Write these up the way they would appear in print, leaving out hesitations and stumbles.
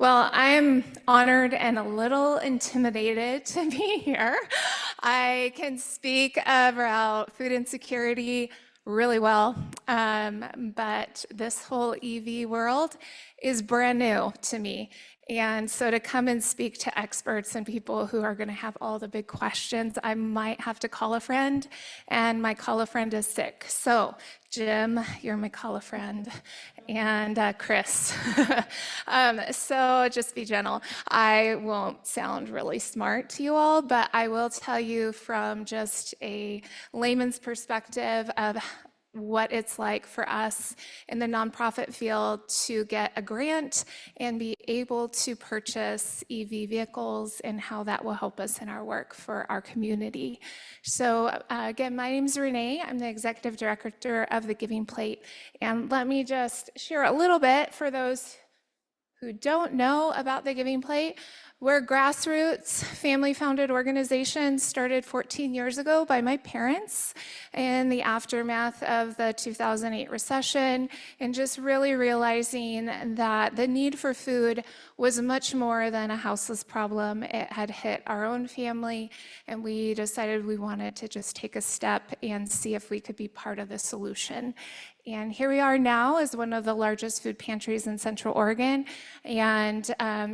Well, I'm honored and a little intimidated to be here. I can speak about food insecurity really well, but this whole EV world is brand new to me. And so to come and speak to experts and people who are going to have all the big questions, I might have to call a friend, and my call a friend is sick. So, Jim, you're my call a friend, and Chris. So just be gentle. I won't sound really smart to you all, but I will tell you from just a layman's perspective of what it's like for us in the nonprofit field to get a grant and be able to purchase EV vehicles and how that will help us in our work for our community. So again, my name is Renee. I'm the executive director of the Giving Plate. And let me just share a little bit for those who don't know about the Giving Plate. We're a grassroots, family-founded organization started 14 years ago by my parents in the aftermath of the 2008 recession, and just really realizing that the need for food was much more than a houseless problem. It had hit our own family, and we decided we wanted to just take a step and see if we could be part of the solution. And here we are now as one of the largest food pantries in Central Oregon. And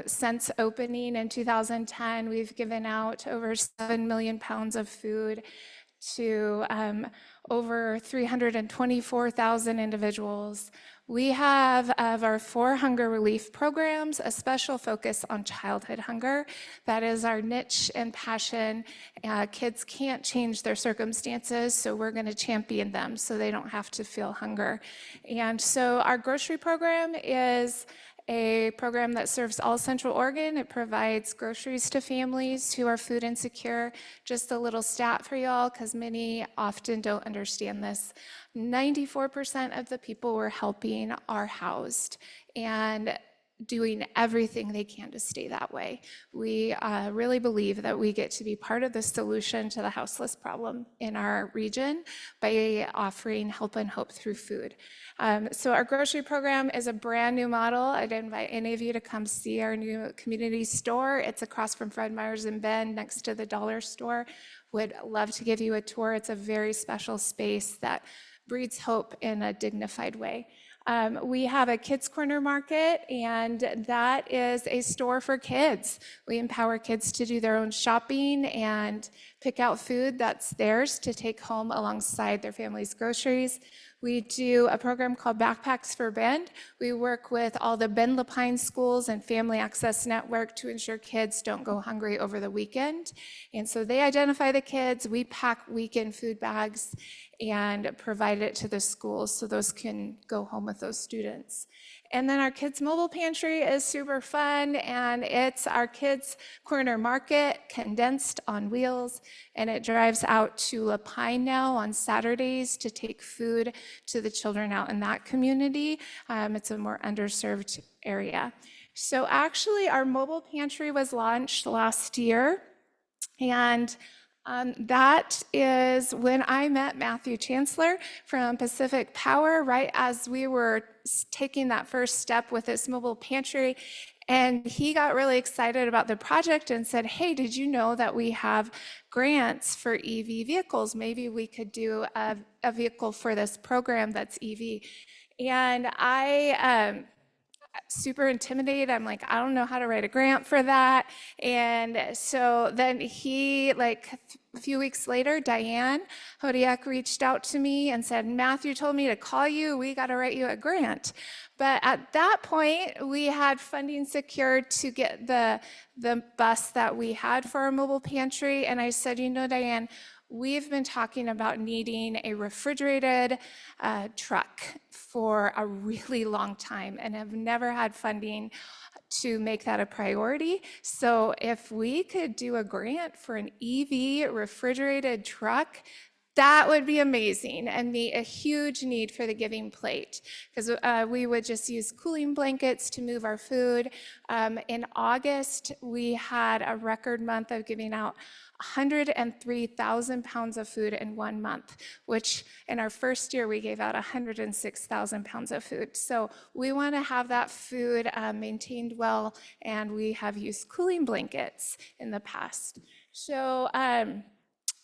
since opening in 2010, we've given out over 7 million pounds of food to over 324,000 individuals. We have, of our 4 hunger relief programs, a special focus on childhood hunger. That is our niche and passion. Kids can't change their circumstances, so we're going to champion them so they don't have to feel hunger. And so our grocery program is a program that serves all Central Oregon. It provides groceries to families who are food insecure. Just a little stat for y'all, because many often don't understand this. 94% of the people we're helping are housed and doing everything they can to stay that way. We really believe that we get to be part of the solution to the houseless problem in our region by offering help and hope through food. So our grocery program is a brand new model. I'd invite any of you to come see our new community store. It's across from Fred Meyer's in Bend, next to the dollar store. Would love to give you a tour. It's a very special space that breeds hope in a dignified way. We have a Kids Corner Market, and that is a store for kids. We empower kids to do their own shopping and pick out food that's theirs to take home alongside their family's groceries. We do a program called Backpacks for Bend. We work with all the Bend Lapine schools and Family Access Network to ensure kids don't go hungry over the weekend. And so they identify the kids, we pack weekend food bags and provide it to the schools so those can go home with those students. And then our Kids Mobile Pantry is super fun, and it's our Kids Corner Market condensed on wheels, and it drives out to Lapine now on Saturdays to take food to the children out in that community. It's a more underserved area. So actually, our mobile pantry was launched last year, and that is when I met Matthew Chancellor from Pacific Power, right as we were taking that first step with this mobile pantry. And he got really excited about the project and said, hey, did you know that we have grants for EV vehicles? Maybe we could do a vehicle for this program that's EV. And I super intimidated. I'm like, I don't know how to write a grant for that. And so then he, like a few weeks later, Diane Hodiak reached out to me and said, Matthew told me to call you. We got to write you a grant. But at that point, we had funding secured to get the bus that we had for our mobile pantry. And I said, you know, Diane, we've been talking about needing a refrigerated truck for a really long time and have never had funding to make that a priority. So if we could do a grant for an EV refrigerated truck, That would be amazing and meet a huge need for the Giving Plate, because we would just use cooling blankets to move our food. In August, we had a record month of giving out 103,000 pounds of food in 1 month, which in our first year, we gave out 106,000 pounds of food. So we want to have that food maintained well, and we have used cooling blankets in the past. So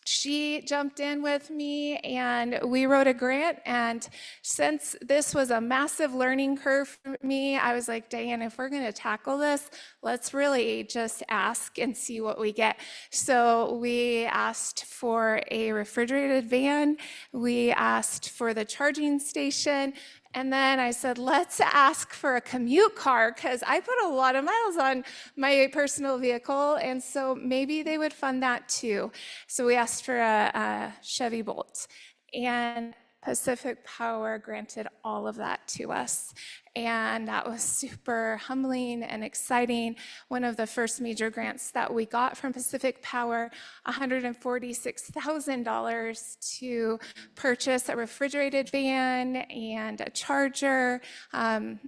she jumped in with me and we wrote a grant. And since this was a massive learning curve for me, I was like, Diane, if we're going to tackle this, let's really just ask and see what we get. So we asked for a refrigerated van. We asked for the charging station. And then I said, let's ask for a commute car, because I put a lot of miles on my personal vehicle, and so maybe they would fund that too. So we asked for a Chevy Bolt, and Pacific Power granted all of that to us. And that was super humbling and exciting. One of the first major grants that we got from Pacific Power, $146,000 to purchase a refrigerated van and a charger. And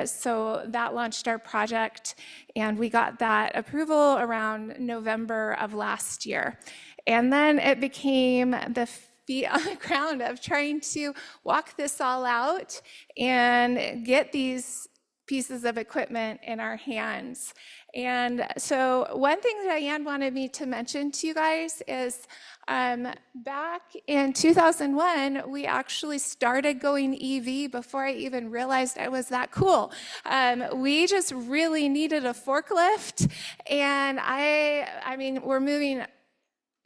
so that launched our project, and we got that approval around November of last year. And then it became the feet on the ground of trying to walk this all out and get these pieces of equipment in our hands. And so one thing that Diane wanted me to mention to you guys is back in 2001, we actually started going EV before I even realized I was that cool. We just really needed a forklift, and I mean, we're moving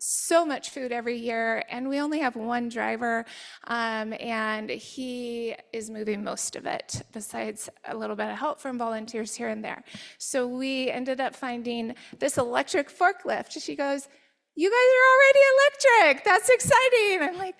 so much food every year, and we only have one driver, and he is moving most of it, besides a little bit of help from volunteers here and there. So we ended up finding this electric forklift. She goes, "You guys are already electric. That's exciting." I'm like,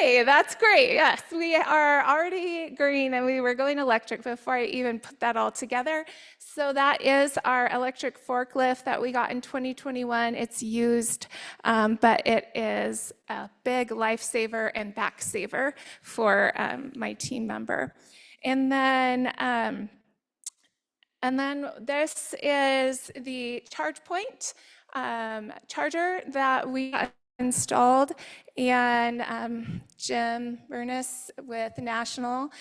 yay, that's great. Yes, we are already green, and we were going electric before I even put that all together. So that is our electric forklift that we got in 2021. It's used, but it is a big lifesaver and back saver for my team member. And then this is the charge point charger that we installed, and Jim Burness with National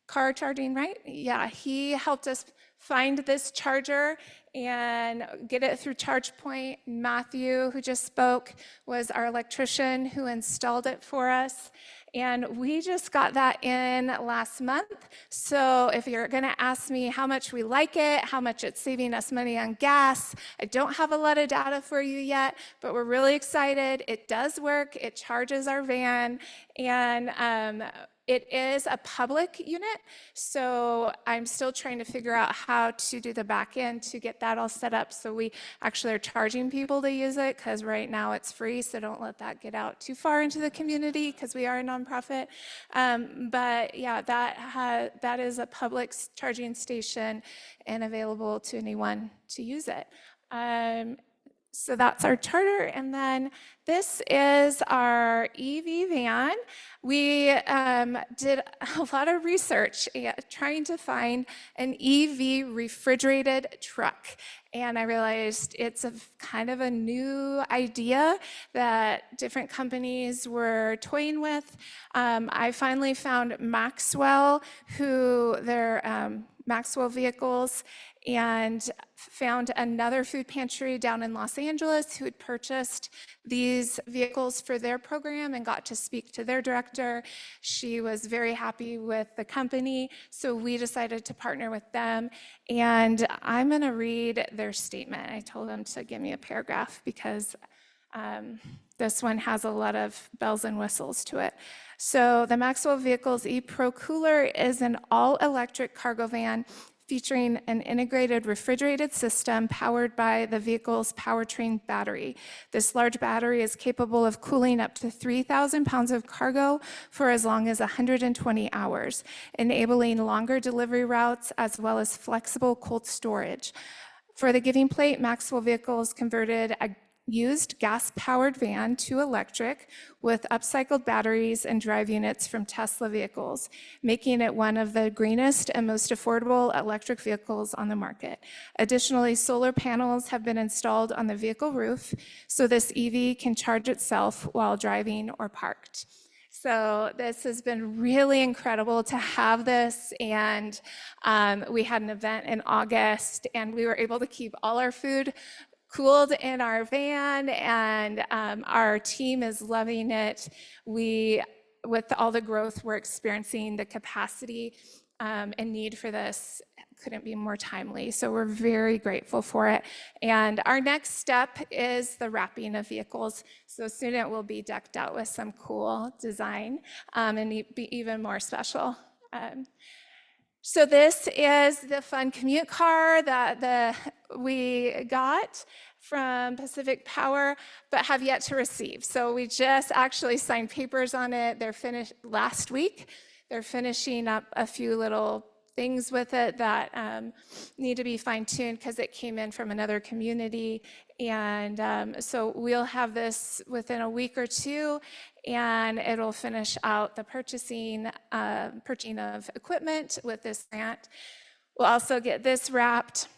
Car Charging, right? Yeah, he helped us find this charger and get it through ChargePoint. Matthew, who just spoke, was our electrician who installed it for us. And we just got that in last month. So if you're gonna ask me how much we like it, how much it's saving us money on gas, I don't have a lot of data for you yet, but we're really excited. It does work, it charges our van, and it is a public unit, so I'm still trying to figure out how to do the back end to get that all set up, so we actually are charging people to use it, because right now it's free, so don't let that get out too far into the community, because we are a nonprofit. But yeah, that is a public charging station and available to anyone to use it. So that's our charter, and then this is our EV van. We did a lot of research trying to find an EV refrigerated truck, and I realized it's kind of a new idea that different companies were toying with. I finally found Maxwell, Maxwell Vehicles, and found another food pantry down in Los Angeles who had purchased these vehicles for their program and got to speak to their director. She was very happy with the company, so we decided to partner with them. And I'm going to read their statement. I told them to give me a paragraph because this one has a lot of bells and whistles to it. So the Maxwell Vehicles ePro Cooler is an all-electric cargo van featuring an integrated refrigerated system powered by the vehicle's powertrain battery. This large battery is capable of cooling up to 3,000 pounds of cargo for as long as 120 hours, enabling longer delivery routes as well as flexible cold storage. For the Giving Plate, Maxwell Vehicles converted a used gas-powered van to electric with upcycled batteries and drive units from Tesla vehicles, making it one of the greenest and most affordable electric vehicles on the market. Additionally, solar panels have been installed on the vehicle roof, so this EV can charge itself while driving or parked. So this has been really incredible to have this, and we had an event in August, and we were able to keep all our food cooled in our van, and our team is loving it. With all the growth we're experiencing, the capacity and need for this couldn't be more timely. So we're very grateful for it. And our next step is the wrapping of vehicles. So soon it will be decked out with some cool design and be even more special. So this is the fun commute car that we got from Pacific Power, but have yet to receive. So we just actually signed papers on it. They're finished last week. They're finishing up a few little things with it that need to be fine-tuned because it came in from another community. And so we'll have this within a week or two, and it'll finish out the purchasing of equipment with this grant. We'll also get this wrapped,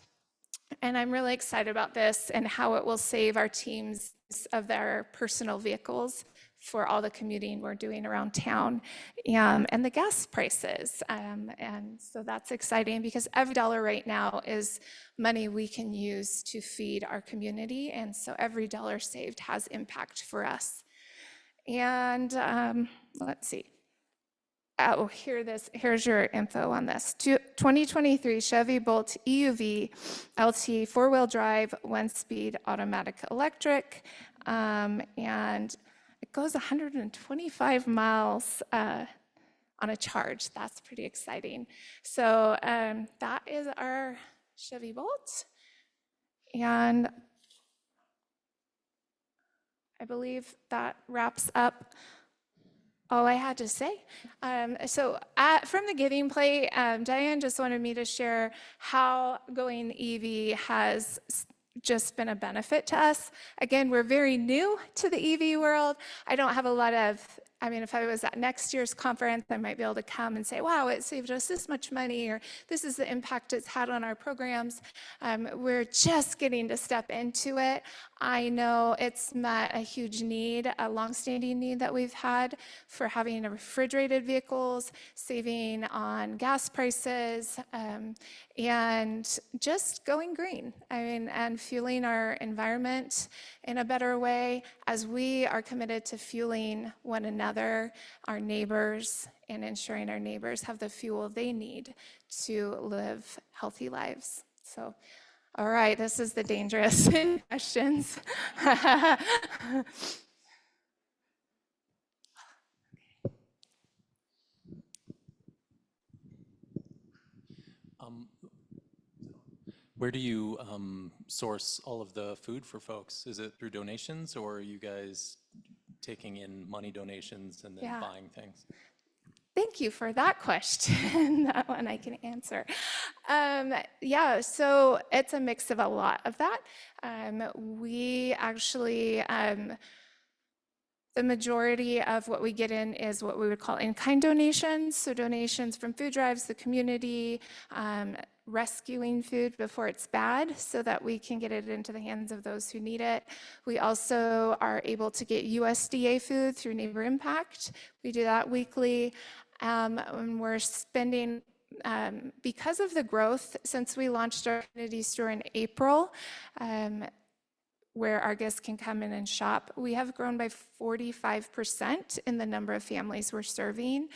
and I'm really excited about this and how it will save our teams of their personal vehicles for all the commuting we're doing around town, and the gas prices. And so that's exciting because every dollar right now is money we can use to feed our community. And so every dollar saved has impact for us. And let's see. Oh, here's your info on this. 2023 Chevy Bolt EUV LT 4-wheel drive, 1-speed automatic electric, and it goes 125 miles on a charge. That's pretty exciting. So that is our Chevy Bolt. And I believe that wraps up all I had to say. From the giving plate, Diane just wanted me to share how going EV has just been a benefit to us. Again, we're very new to the EV world. I don't have a lot of, if I was at next year's conference, I might be able to come and say, wow, it saved us this much money, or this is the impact it's had on our programs. We're just getting to step into it. I know it's met a huge need, a longstanding need that we've had for having refrigerated vehicles, saving on gas prices, and just going green. And fueling our environment in a better way as we are committed to fueling one another, our neighbors, and ensuring our neighbors have the fuel they need to live healthy lives. So, all right, this is the dangerous questions. Where do you source all of the food for folks? Is it through donations, or are you guys taking in money donations and then buying things? Thank you for that question. That one I can answer. So it's a mix of a lot of that. We actually, the majority of what we get in is what we would call in-kind donations. So donations from food drives, the community, rescuing food before it's bad so that we can get it into the hands of those who need it. We also are able to get USDA food through Neighbor Impact. We do that weekly. And we're spending, because of the growth since we launched our community store in April, where our guests can come in and shop, we have grown by 45% in the number of families we're serving,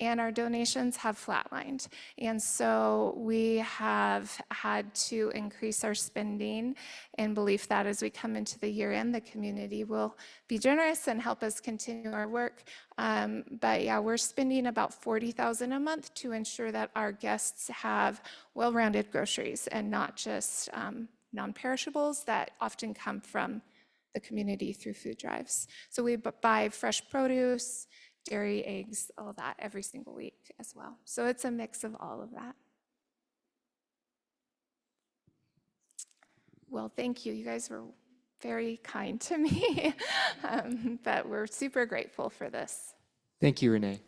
and our donations have flatlined. And so we have had to increase our spending in belief that as we come into the year end, the community will be generous and help us continue our work. But yeah, we're spending about $40,000 a month to ensure that our guests have well-rounded groceries and not just non-perishables that often come from the community through food drives. So we buy fresh produce, dairy, eggs, all that every single week as well. So it's a mix of all of that. Well, thank you. You guys were very kind to me. But we're super grateful for this. Thank you, Ranae.